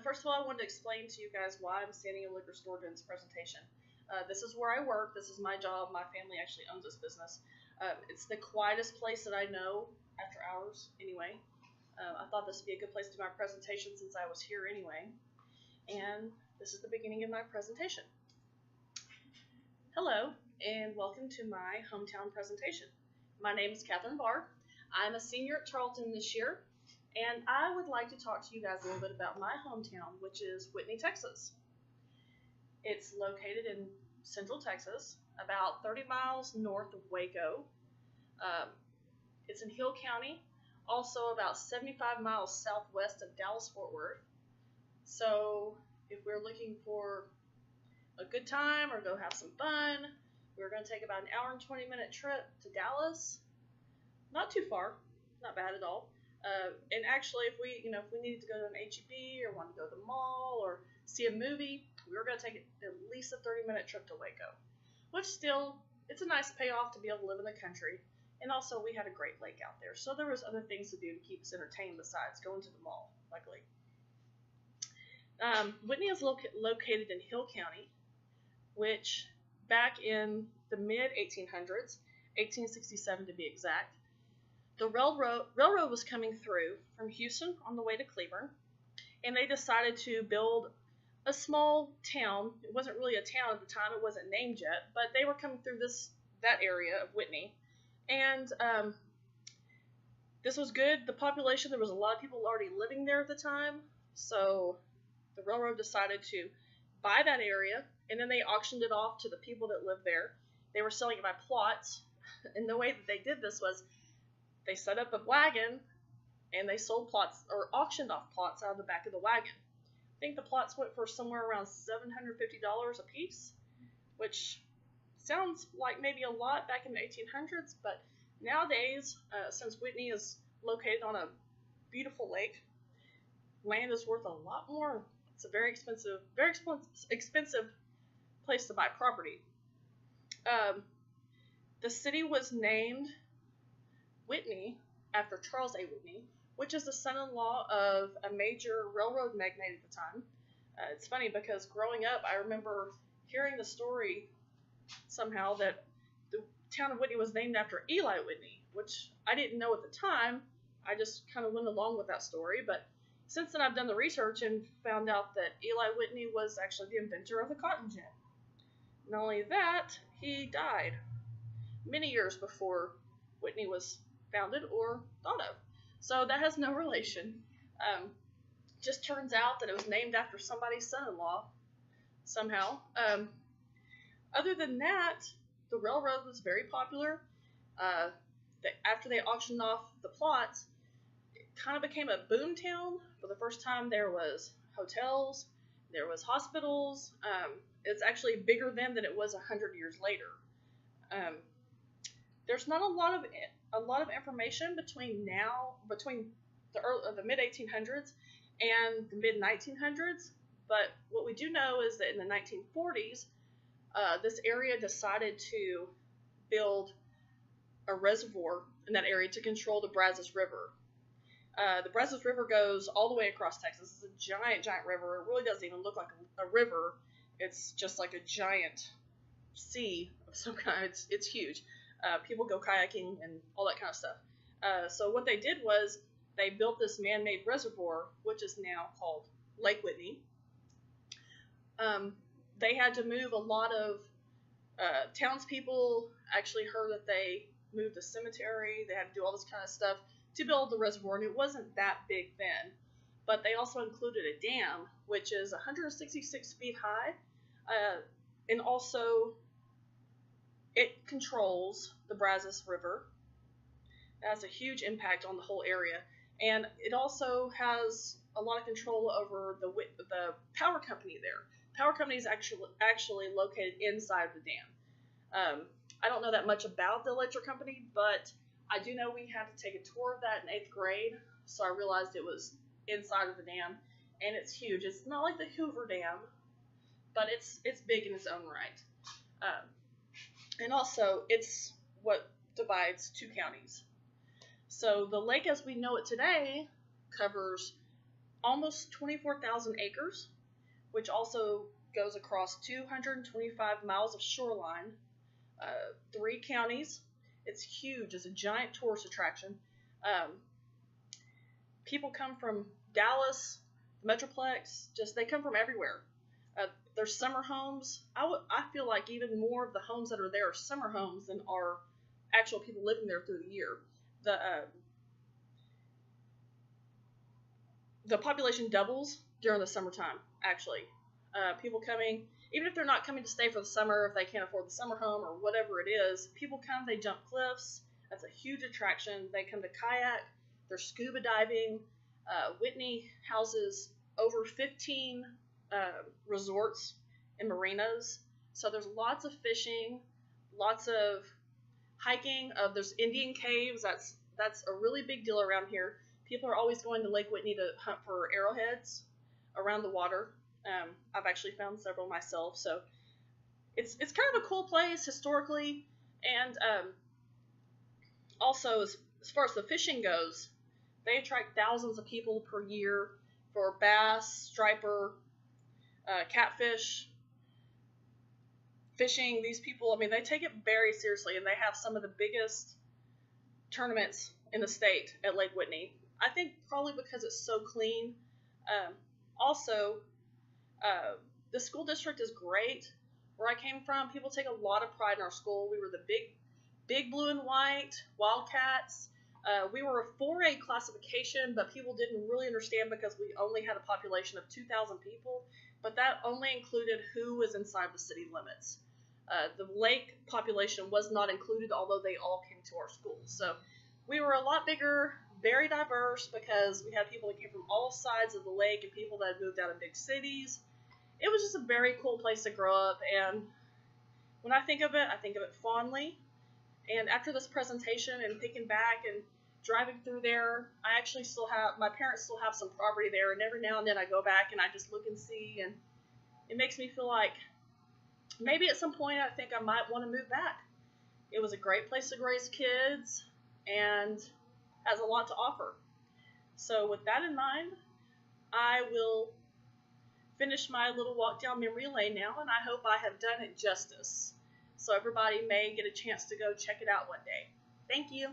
First of all, I wanted to explain to you guys why I'm standing in a liquor store doing this presentation. This is where I work. This is my job. My family actually owns this business. It's the quietest place that I know after hours, anyway. I thought this would be a good place to do my presentation since I was here anyway. And this is the beginning of my presentation. Hello, and welcome to my hometown presentation. My name is Catherine Barr. I'm a senior at Tarleton this year. And I would like to talk to you guys a little bit about my hometown, which is Whitney, Texas. It's located in central Texas, about 30 miles north of Waco. It's in Hill County, also about 75 miles southwest of Dallas-Fort Worth. So if we're looking for a good time or go have some fun, we're going to take about an hour and 20-minute trip to Dallas. Not too far, not bad at all. And actually, if we needed to go to an H-E-B or want to go to the mall or see a movie, we were going to take at least a 30-minute trip to Waco, which still, it's a nice payoff to be able to live in the country. And also, we had a great lake out there, so there was other things to do to keep us entertained besides going to the mall, luckily. Whitney is located in Hill County, which back in the mid-1800s, 1867 to be exact, the railroad was coming through from Houston on the way to Cleburne, and they decided to build a small town. It wasn't really a town at the time; it wasn't named yet, but they were coming through that area of Whitney, and this was good. The population, there was a lot of people already living there at the time, so the railroad decided to buy that area, and then they auctioned it off to the people that lived there. They were selling it by plots, and the way that they did this was they set up a wagon, and they sold plots, or auctioned off plots out of the back of the wagon. I think the plots went for somewhere around $750 a piece, which sounds like maybe a lot back in the 1800s, but nowadays, since Whitney is located on a beautiful lake, land is worth a lot more. It's a very expensive place to buy property. The city was named Whitney after Charles A. Whitney, which is the son-in-law of a major railroad magnate at the time. It's funny because growing up, I remember hearing the story somehow that the town of Whitney was named after Eli Whitney, which I didn't know at the time. I just kind of went along with that story, but since then I've done the research and found out that Eli Whitney was actually the inventor of the cotton gin. Not only that, he died many years before Whitney was founded or thought of. So that has no relation. Just turns out that it was named after somebody's son-in-law somehow. Other than that, the railroad was very popular. After they auctioned off the plots, it kind of became a boom town. For the first time, there was hotels, there was hospitals. It's actually bigger then than it was 100 years later. There's not a lot of information between the mid 1800s and the mid 1900s, but what we do know is that in the 1940s, this area decided to build a reservoir in that area to control the Brazos River. The Brazos River goes all the way across Texas. It's a giant, giant river. It really doesn't even look like a river. It's just like a giant sea of some kind. It's huge. People go kayaking and all that kind of stuff. So what they did was they built this man-made reservoir, which is now called Lake Whitney. They had to move a lot of townspeople. Actually heard that they moved the cemetery. They had to do all this kind of stuff to build the reservoir, and it wasn't that big then. But they also included a dam, which is 166 feet high, and also it controls the Brazos River. It has a huge impact on the whole area, and it also has a lot of control over the power company there. Power company is actually located inside the dam. I don't know that much about the electric company, but I do know we had to take a tour of that in 8th grade, so I realized it was inside of the dam, and it's huge. It's not like the Hoover Dam, but it's big in its own right. And also, it's what divides two counties. So the lake as we know it today covers almost 24,000 acres, which also goes across 225 miles of shoreline, 3 counties. It's huge. It's a giant tourist attraction. Um, People come from Dallas, Metroplex, just they come from everywhere. There's summer homes. I feel like even more of the homes that are there are summer homes than are actual people living there through the year. The the population doubles during the summertime, actually. People coming, even if they're not coming to stay for the summer, if they can't afford the summer home or whatever it is, people come, they jump cliffs. That's a huge attraction. They come to kayak, they're scuba diving. Whitney houses over 15 resorts and marinas. So there's lots of fishing, lots of hiking. There's Indian caves. That's a really big deal around here. People are always going to Lake Whitney to hunt for arrowheads around the water. I've actually found several myself. So it's kind of a cool place historically, and also as far as the fishing goes, they attract thousands of people per year for bass, striper, catfish, fishing. These people, I mean, they take it very seriously, and they have some of the biggest tournaments in the state at Lake Whitney. I think probably because it's so clean. Also, the school district is great. Where I came from, people take a lot of pride in our school. We were the big blue and white Wildcats. We were a 4A classification, but people didn't really understand because we only had a population of 2,000 people, but that only included who was inside the city limits. The lake population was not included, although they all came to our school. So we were a lot bigger, very diverse, because we had people that came from all sides of the lake and people that had moved out of big cities. It was just a very cool place to grow up, and when I think of it fondly. And after this presentation and thinking back and driving through there, I actually my parents still have some property there, and every now and then I go back and I just look and see, and it makes me feel like maybe at some point I think I might want to move back. It was a great place to raise kids and has a lot to offer. So with that in mind, I will finish my little walk down memory lane now, and I hope I have done it justice. So everybody may get a chance to go check it out one day. Thank you.